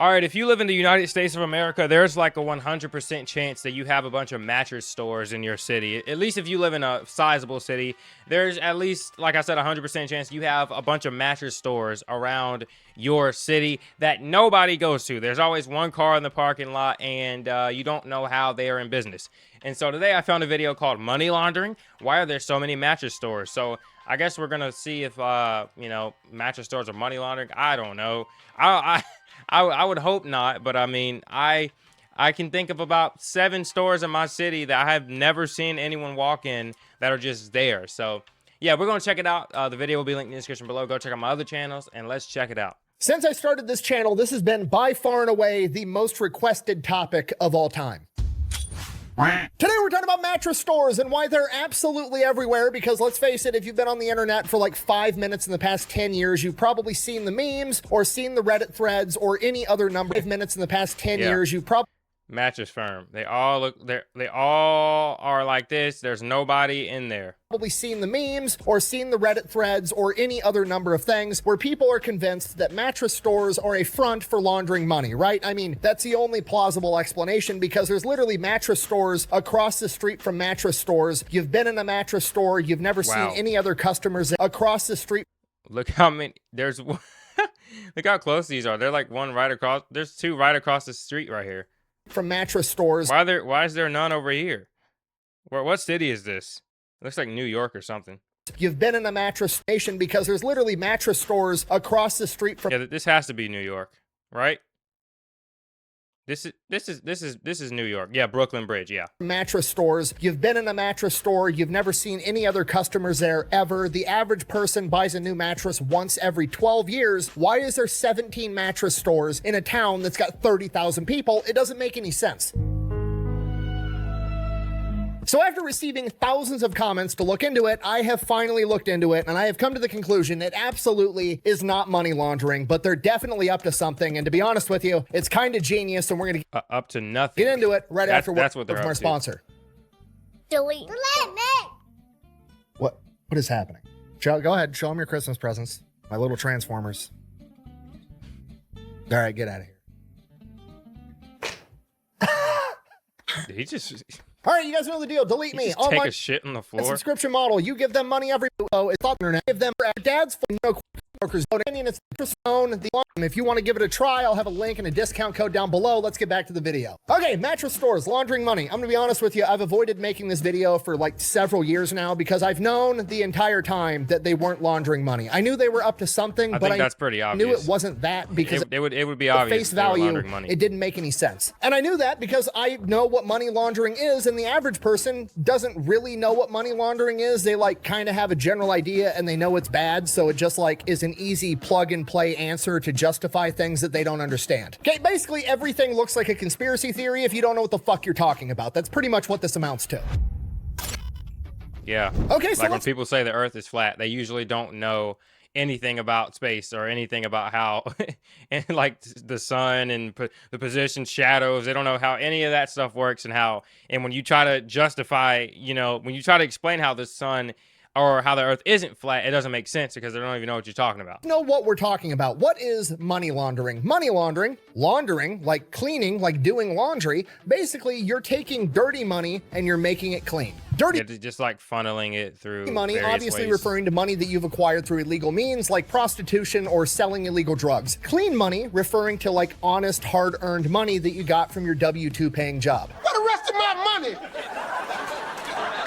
All right, if you live in the United States of America, there's like a 100% chance that you have a bunch of mattress stores in your city. At least if you live in a sizable city, there's at least, like I said, 100% chance you have a bunch of mattress stores around your city that nobody goes to. There's always one car in the parking lot, and you don't know how they are in business. And so today I found a video called Money Laundering. Why are there so many mattress stores? So I guess we're going to see if, mattress stores are money laundering. I don't know. I would hope not, but I mean, I can think of about 7 stores in my city that I have never seen anyone walk in that are just there. So yeah, we're going to check it out. The video will be linked in the description below. Go check out my other channels and let's check it out. Since I started this channel, this has been by far and away the most requested topic of all time. Today we're talking about mattress stores and why they're absolutely everywhere, because let's face it, if you've been on the internet for like 5 minutes in the past 10 years, you've probably seen the memes or seen the Reddit threads or any other number of minutes in the past 10 years. You've probably Mattress Firm. They all are like this. There's nobody in there. Probably seen the memes or seen the Reddit threads or any other number of things where people are convinced that mattress stores are a front for laundering money, right? I mean, that's the only plausible explanation, because there's literally mattress stores across the street from mattress stores. You've been in a mattress store, you've never seen any other customers across the street. Look how many, there's, look how close these are. They're like one right across, there's 2 right across the street right here. From mattress stores. Why is there none over here? What city is this? It looks like New York or something. You've been in a mattress nation, because there's literally mattress stores across the street from. Yeah, this has to be New York, right? This is New York. Yeah, Brooklyn Bridge, yeah. Mattress stores. You've been in a mattress store. You've never seen any other customers there ever. The average person buys a new mattress once every 12 years. Why is there 17 mattress stores in a town that's got 30,000 people? It doesn't make any sense. So after receiving thousands of comments to look into it, I have finally looked into it, and I have come to the conclusion it absolutely is not money laundering, but they're definitely up to something. And to be honest with you, it's kind of genius, and we're going to up to nothing. Get into it right after that's what they're from our sponsor. Delete me. What is happening? Joe, go ahead. Show them your Christmas presents. My little Transformers. All right, get out of here. He just... All right, you guys know the deal. Delete me. Just take a shit on the floor. Subscription model. You give them money every it's thought internet. Give them dad's phone. No workers. Opinion. It's phone. If you want to give it a try, I'll have a link and a discount code down below. Let's get back to the video. Okay, mattress stores laundering money. I'm gonna be honest with you. I've avoided making this video for like several years now, because I've known the entire time that they weren't laundering money. I knew they were up to something, but that's pretty obvious. Knew it wasn't that, because it would be obvious. Face value, it didn't make any sense. And I knew that because I know what money laundering is, and the average person doesn't really know what money laundering is. They like kind of have a general idea and they know it's bad, so it just like is an easy plug and play answer to justify things that they don't understand. Okay, basically everything looks like a conspiracy theory if you don't know what the fuck you're talking about. That's pretty much what this amounts to. Yeah. Okay, so like when people say the earth is flat, they usually don't know anything about space or anything about how and like the sun and the position, shadows. They don't know how any of that stuff works, and when you try to justify, when you try to explain how the sun or how the earth isn't flat, it doesn't make sense, because they don't even know what you're talking about. Know what we're talking about. What is money laundering? Money laundering, like cleaning, like doing laundry. Basically, you're taking dirty money and you're making it clean. Dirty, just like funneling it through money, obviously ways. Referring to money that you've acquired through illegal means like prostitution or selling illegal drugs. Clean money referring to like honest, hard-earned money that you got from your W-2 paying job. For the rest of my money.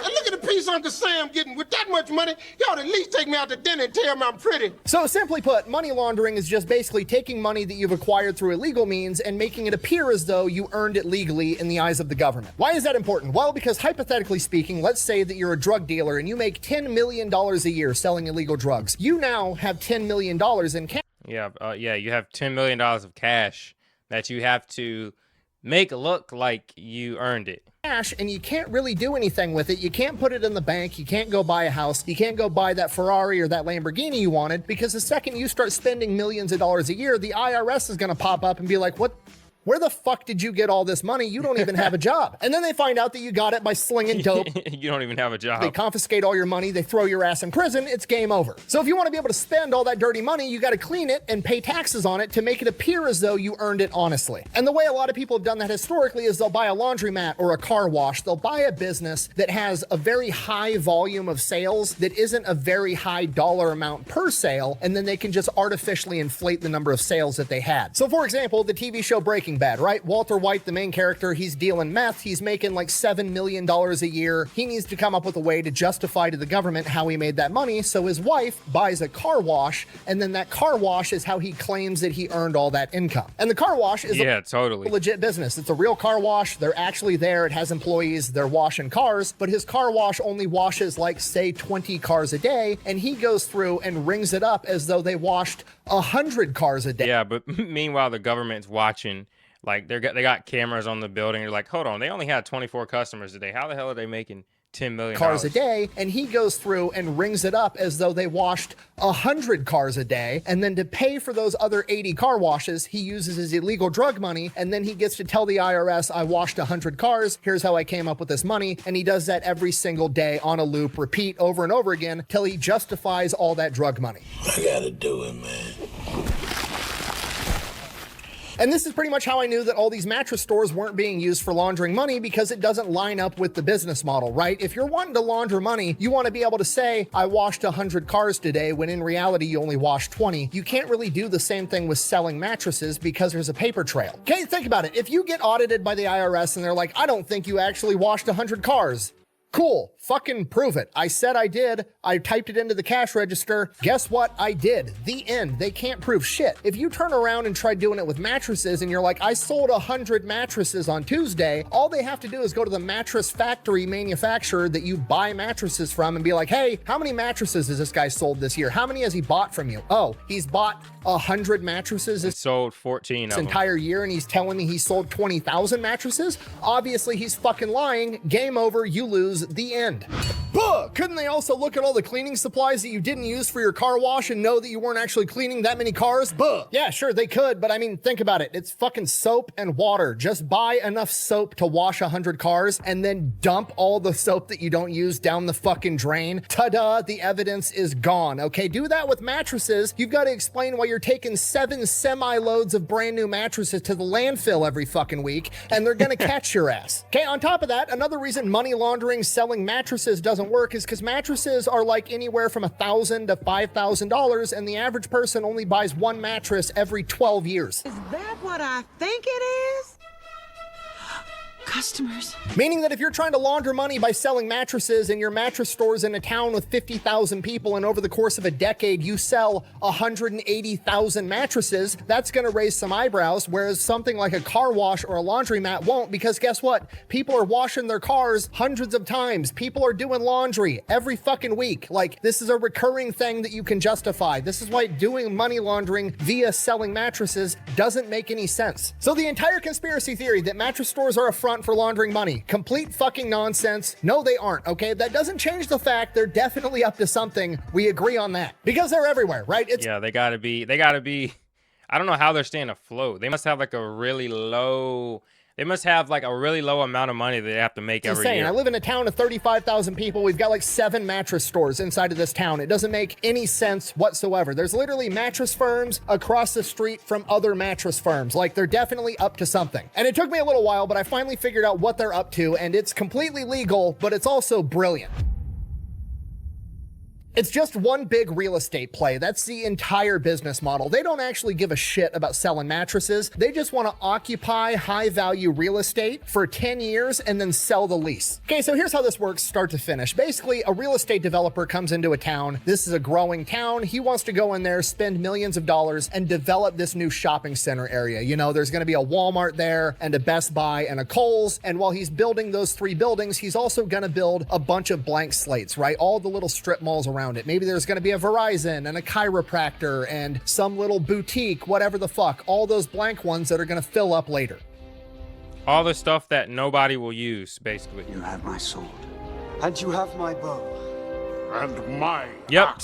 Look at the piece Uncle Sam getting. With that much money, you ought to at least take me out to dinner and tell me I'm pretty. So simply put, money laundering is just basically taking money that you've acquired through illegal means and making it appear as though you earned it legally in the eyes of the government. Why is that important? Well, because hypothetically speaking, let's say that you're a drug dealer and you make $10 million a year selling illegal drugs. You now have $10 million in cash. Yeah, you have $10 million of cash that you have to make look like you earned it. And you can't really do anything with it. You can't put it in the bank. You can't go buy a house. You can't go buy that Ferrari or that Lamborghini you wanted, because the second you start spending millions of dollars a year, the IRS is going to pop up and be like, what Where the fuck did you get all this money? You don't even have a job. And then they find out that you got it by slinging dope. You don't even have a job. They confiscate all your money. They throw your ass in prison. It's game over. So if you want to be able to spend all that dirty money, you got to clean it and pay taxes on it to make it appear as though you earned it honestly. And the way a lot of people have done that historically is they'll buy a laundromat or a car wash. They'll buy a business that has a very high volume of sales that isn't a very high dollar amount per sale, and then they can just artificially inflate the number of sales that they had. So for example, the TV show Breaking Bad, right? Walter White, the main character, he's dealing meth. He's making like $7 million a year. He needs to come up with a way to justify to the government how he made that money. So his wife buys a car wash, and then that car wash is how he claims that he earned all that income. And the car wash is totally a legit business. It's a real car wash. They're actually there. It has employees. They're washing cars, but his car wash only washes like say 20 cars a day, and he goes through and rings it up as though they washed 100 cars a day. Yeah, but meanwhile the government's watching. Like they got cameras on the building. You're like, hold on, they only had 24 customers today. How the hell are they making $10 million cars a day? And he goes through and rings it up as though they washed 100 cars a day. And then to pay for those other 80 car washes, he uses his illegal drug money. And then he gets to tell the IRS, I washed 100 cars. Here's how I came up with this money. And he does that every single day on a loop, repeat over and over again till he justifies all that drug money. I gotta do it, man. And this is pretty much how I knew that all these mattress stores weren't being used for laundering money, because it doesn't line up with the business model, right? If you're wanting to launder money, you want to be able to say, I washed 100 cars today, when in reality you only washed 20. You can't really do the same thing with selling mattresses because there's a paper trail. Okay, think about it. If you get audited by the IRS and they're like, I don't think you actually washed 100 cars. Cool, fucking prove it. I said I did. I typed it into the cash register. Guess what? I did. The end. They can't prove shit. If you turn around and try doing it with mattresses and you're like, I sold 100 mattresses on Tuesday, all they have to do is go to the mattress factory manufacturer that you buy mattresses from and be like, hey, how many mattresses has this guy sold this year? How many has he bought from you? Oh, he's bought 100 mattresses. It sold 14 this of them. Entire year, and he's telling me he sold 20,000 mattresses? Obviously, he's fucking lying. Game over. You lose. The end. Buh! Couldn't they also look at all the cleaning supplies that you didn't use for your car wash and know that you weren't actually cleaning that many cars? Buh! Yeah, sure, they could, but I mean, think about it. It's fucking soap and water. Just buy enough soap to wash 100 cars and then dump all the soap that you don't use down the fucking drain. Ta-da! The evidence is gone. Okay, do that with mattresses. You've got to explain why you're taking 7 semi-loads of brand new mattresses to the landfill every fucking week, and they're gonna catch your ass. Okay, on top of that, another reason money laundering selling mattresses doesn't work is because mattresses are like anywhere from $1,000 to $5,000, and the average person only buys one mattress every 12 years. Is that what I think it is? Customers. Meaning that if you're trying to launder money by selling mattresses in your mattress stores in a town with 50,000 people, and over the course of a decade you sell 180,000 mattresses, that's going to raise some eyebrows, whereas something like a car wash or a laundromat won't, because guess what? People are washing their cars hundreds of times. People are doing laundry every fucking week. Like, this is a recurring thing that you can justify. This is why doing money laundering via selling mattresses doesn't make any sense. So the entire conspiracy theory that mattress stores are a front for laundering money, complete fucking nonsense. No, they aren't, okay? That doesn't change the fact they're definitely up to something. We agree on that. Because they're everywhere, right? Yeah, they gotta be, I don't know how they're staying afloat. They must have like a really low amount of money they have to make every year. I live in a town of 35,000 people. We've got like 7 mattress stores inside of this town. It doesn't make any sense whatsoever. There's literally mattress firms across the street from other mattress firms. Like, they're definitely up to something. And it took me a little while, but I finally figured out what they're up to, and it's completely legal, but it's also brilliant. It's just one big real estate play. That's the entire business model. They don't actually give a shit about selling mattresses. They just want to occupy high value real estate for 10 years and then sell the lease. Okay, so here's how this works start to finish. Basically, a real estate developer comes into a town. This is a growing town. He wants to go in there, spend millions of dollars, and develop this new shopping center area. You know, there's going to be a Walmart there and a Best Buy and a Kohl's. And while he's building those 3 buildings, he's also going to build a bunch of blank slates, right? All the little strip malls around it. Maybe there's going to be a Verizon and a chiropractor and some little boutique, whatever the fuck. All those blank ones that are going to fill up later. All the stuff that nobody will use, basically. You have my sword. And you have my bow. And my Yep.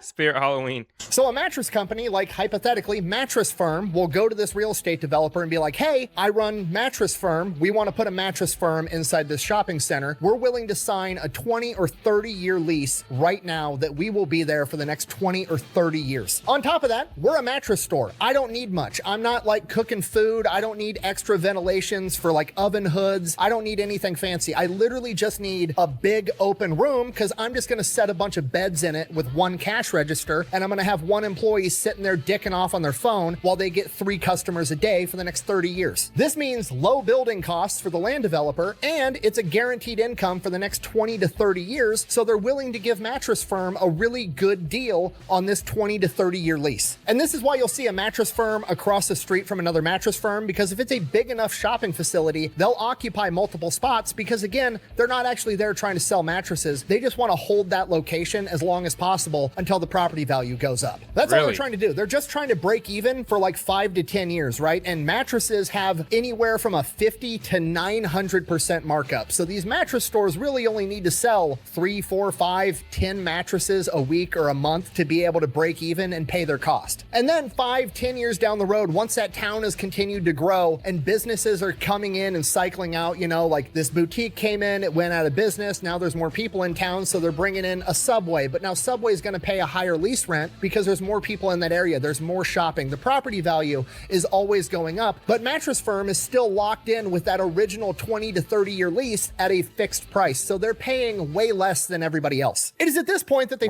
Spirit Halloween. So a mattress company, like hypothetically Mattress Firm, will go to this real estate developer and be like, hey, I run Mattress Firm. We want to put a Mattress Firm inside this shopping center. We're willing to sign a 20 or 30-year lease right now that we will be there for the next 20 or 30 years. On top of that, we're a mattress store. I don't need much. I'm not like cooking food. I don't need extra ventilations for like oven hoods. I don't need anything fancy. I literally just need a big open room because I'm just going to set a bunch of beds in it with one cash register, and I'm going to have one employee sitting there dicking off on their phone while they get 3 customers a day for the next 30 years. This means low building costs for the land developer, and it's a guaranteed income for the next 20 to 30 years, so they're willing to give Mattress Firm a really good deal on this 20 to 30 year lease. And this is why you'll see a Mattress Firm across the street from another Mattress Firm, because if it's a big enough shopping facility, they'll occupy multiple spots because, again, they're not actually there trying to sell mattresses. They just want to hold that location as long as possible until the property value goes up. That's all they're trying to do. They're just trying to break even for like 5 to 10 years, right? And mattresses have anywhere from a 50 to 900% markup. So these mattress stores really only need to sell 3, 4, 5, 10 mattresses a week or a month to be able to break even and pay their cost. And then 5, 10 years down the road, once that town has continued to grow and businesses are coming in and cycling out, you know, like this boutique came in, it went out of business. Now there's more people in town, so they're bringing in a Subway. But now Subway is going to pay a higher lease rent because there's more people in that area. There's more shopping. The property value is always going up, but Mattress Firm is still locked in with that original 20 to 30 year lease at a fixed price. So they're paying way less than everybody else. It is at this point that they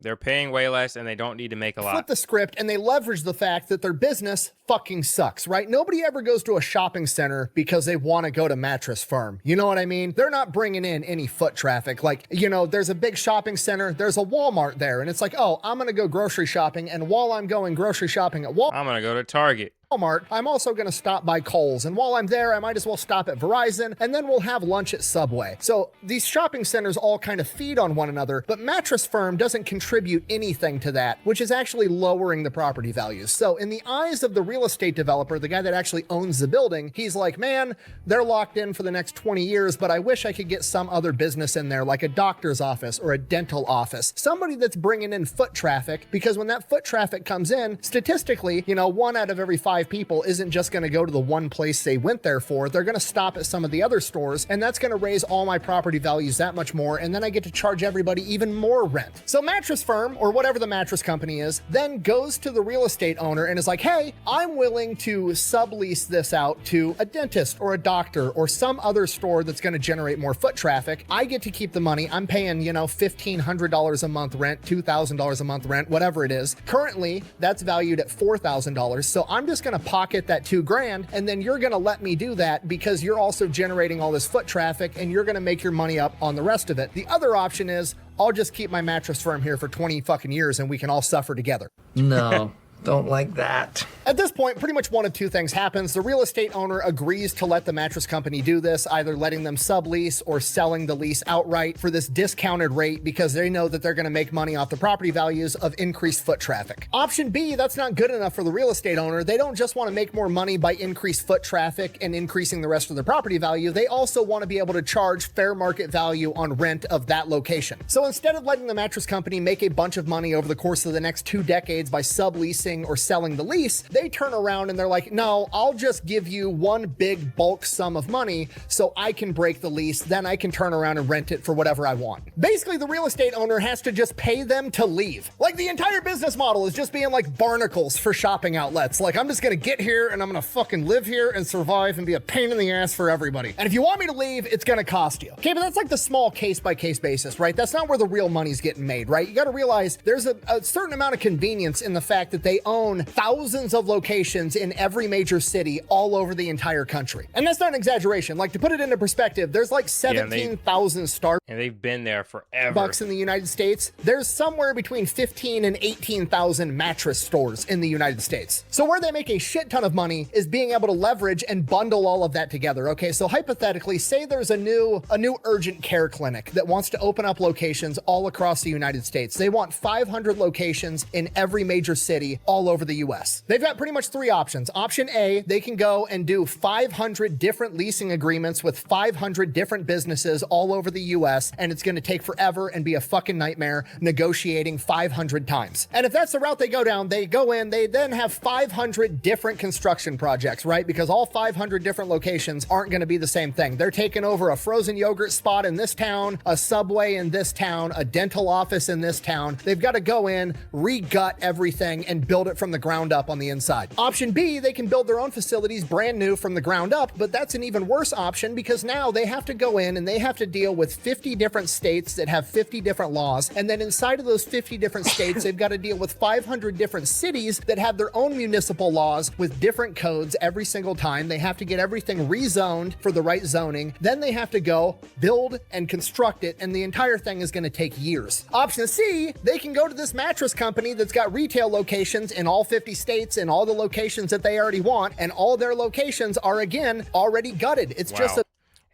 They're paying way less and they don't need to make a lot. Flip the script and they leverage the fact that their business fucking sucks, right? Nobody ever goes to a shopping center because they want to go to Mattress Firm. You know what I mean? They're not bringing in any foot traffic. Like, you know, there's a big shopping center, there's a Walmart there, and it's like, oh, I'm going to go grocery shopping, and while I'm going grocery shopping at Walmart, I'm going to go to Target. I'm also going to stop by Kohl's, and while I'm there, I might as well stop at Verizon, and then we'll have lunch at Subway. So these shopping centers all kind of feed on one another, but Mattress Firm doesn't contribute anything to that, which is actually lowering the property values. So in the eyes of the real estate developer, the guy that actually owns the building, he's like, man, they're locked in for the next 20 years, but I wish I could get some other business in there, like a doctor's office or a dental office, somebody that's bringing in foot traffic, because when that foot traffic comes in, statistically, you know, 1 out of every 5 people isn't just going to go to the one place they went there for. They're going to stop at some of the other stores, and that's going to raise all my property values that much more, and then I get to charge everybody even more rent. So Mattress Firm, or whatever the mattress company is, then goes to the real estate owner and is like, hey, I'm willing to sublease this out to a dentist or a doctor or some other store that's going to generate more foot traffic. I get to keep the money. I'm paying, you know, $1,500 a month rent, $2,000 a month rent, whatever it is. Currently, that's valued at $4,000. So I'm just going to pocket that $2,000, and then you're going to let me do that because you're also generating all this foot traffic and you're going to make your money up on the rest of it. The other option is I'll just keep my Mattress Firm here for 20 fucking years and we can all suffer together. No. Don't like that. At this point, pretty much one of two things happens. The real estate owner agrees to let the mattress company do this, either letting them sublease or selling the lease outright for this discounted rate because they know that they're going to make money off the property values of increased foot traffic. Option B, that's not good enough for the real estate owner. They don't just want to make more money by increased foot traffic and increasing the rest of their property value. They also want to be able to charge fair market value on rent of that location. So instead of letting the mattress company make a bunch of money over the course of the next 2 decades by subleasing or selling the lease, they turn around and they're like, no, I'll just give you one big bulk sum of money so I can break the lease, then I can turn around and rent it for whatever I want. Basically, the real estate owner has to just pay them to leave. Like, the entire business model is just being like barnacles for shopping outlets. Like, I'm just gonna get here and I'm gonna fucking live here and survive and be a pain in the ass for everybody. And if you want me to leave, it's gonna cost you. Okay, but that's like the small case-by-case basis, right? That's not where the real money's getting made, right? You gotta realize there's a certain amount of convenience in the fact that they own thousands of locations in every major city all over the entire country. And that's not an exaggeration. Like, to put it into perspective, there's like 17,000 Starbucks. And they've been there forever. In the United States. There's somewhere between 15 and 18,000 mattress stores in the United States. So where they make a shit ton of money is being able to leverage and bundle all of that together. Okay, so hypothetically, say there's a new urgent care clinic that wants to open up locations all across the United States. They want 500 locations in every major city all over the US. They've got pretty much 3 options. Option A, they can go and do 500 different leasing agreements with 500 different businesses all over the US, and it's going to take forever and be a fucking nightmare negotiating 500 times. And if that's the route they go down, they go in, they then have 500 different construction projects, right? Because all 500 different locations aren't going to be the same thing. They're taking over a frozen yogurt spot in this town, a Subway in this town, a dental office in this town. They've got to go in, re-gut everything, and build it from the ground up on the inside. Option B, they can build their own facilities brand new from the ground up, but that's an even worse option because now they have to go in and they have to deal with 50 different states that have 50 different laws. And then inside of those 50 different states, they've got to deal with 500 different cities that have their own municipal laws with different codes every single time. They have to get everything rezoned for the right zoning. Then they have to go build and construct it, and the entire thing is going to take years. Option C, they can go to this mattress company that's got retail locations in all 50 states and all the locations that they already want, and all their locations are, again, already gutted. It's just a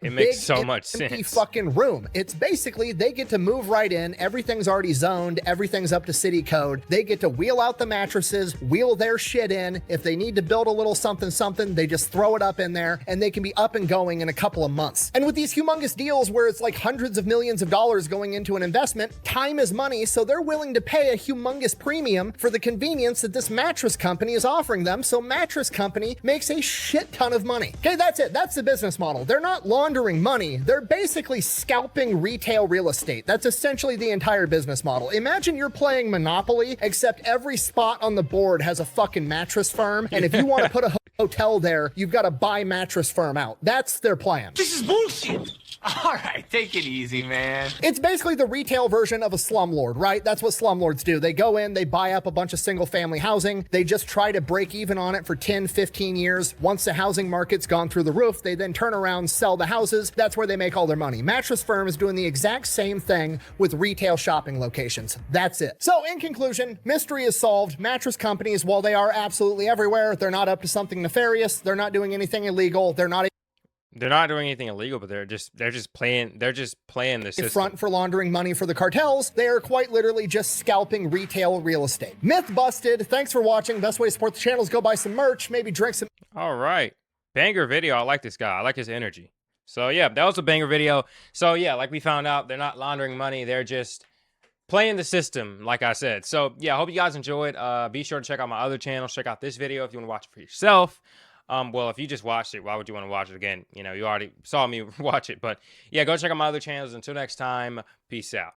it makes big, so much empty sense. fucking room. It's basically they get to move right in. Everything's already zoned. Everything's up to city code. They get to wheel out the mattresses, wheel their shit in. If they need to build a little something, they just throw it up in there and they can be up and going in a couple of months. And with these humongous deals where it's like hundreds of millions of dollars going into an investment, time is money. So they're willing to pay a humongous premium for the convenience that this mattress company is offering them. So mattress company makes a shit ton of money. Okay, that's it. That's the business model. They're not laundering money. They're basically scalping retail real estate. That's essentially the entire business model. Imagine you're playing Monopoly, except every spot on the board has a fucking mattress firm. And if you want to put a hotel there, you've got to buy mattress firm out. That's their plan. This is bullshit. All right, take it easy, man. It's basically the retail version of a slumlord, right? That's what slumlords do. They go in, they buy up a bunch of single family housing. They just try to break even on it for 10, 15 years. Once the housing market's gone through the roof, they then turn around, sell the houses. That's where they make all their money. Mattress Firm is doing the exact same thing with retail shopping locations. That's it. So in conclusion, mystery is solved. Mattress companies, while they are absolutely everywhere, they're not up to something nefarious. They're not doing anything illegal. They're not doing anything illegal, but they're just playing the system. front for laundering money for the cartels. They are quite literally just scalping retail real estate. Myth busted. Thanks for watching. Best way to support the channel is go buy some merch, maybe drink some. All right. Banger video. I like this guy. I like his energy. So yeah, that was a banger video. So yeah, like we found out, they're not laundering money. They're just playing the system, like I said. So yeah, I hope you guys enjoyed. Be sure to check out my other channels. Check out this video if you want to watch it for yourself. Well, if you just watched it, why would you want to watch it again? You know, you already saw me watch it. But yeah, go check out my other channels. Until next time, peace out.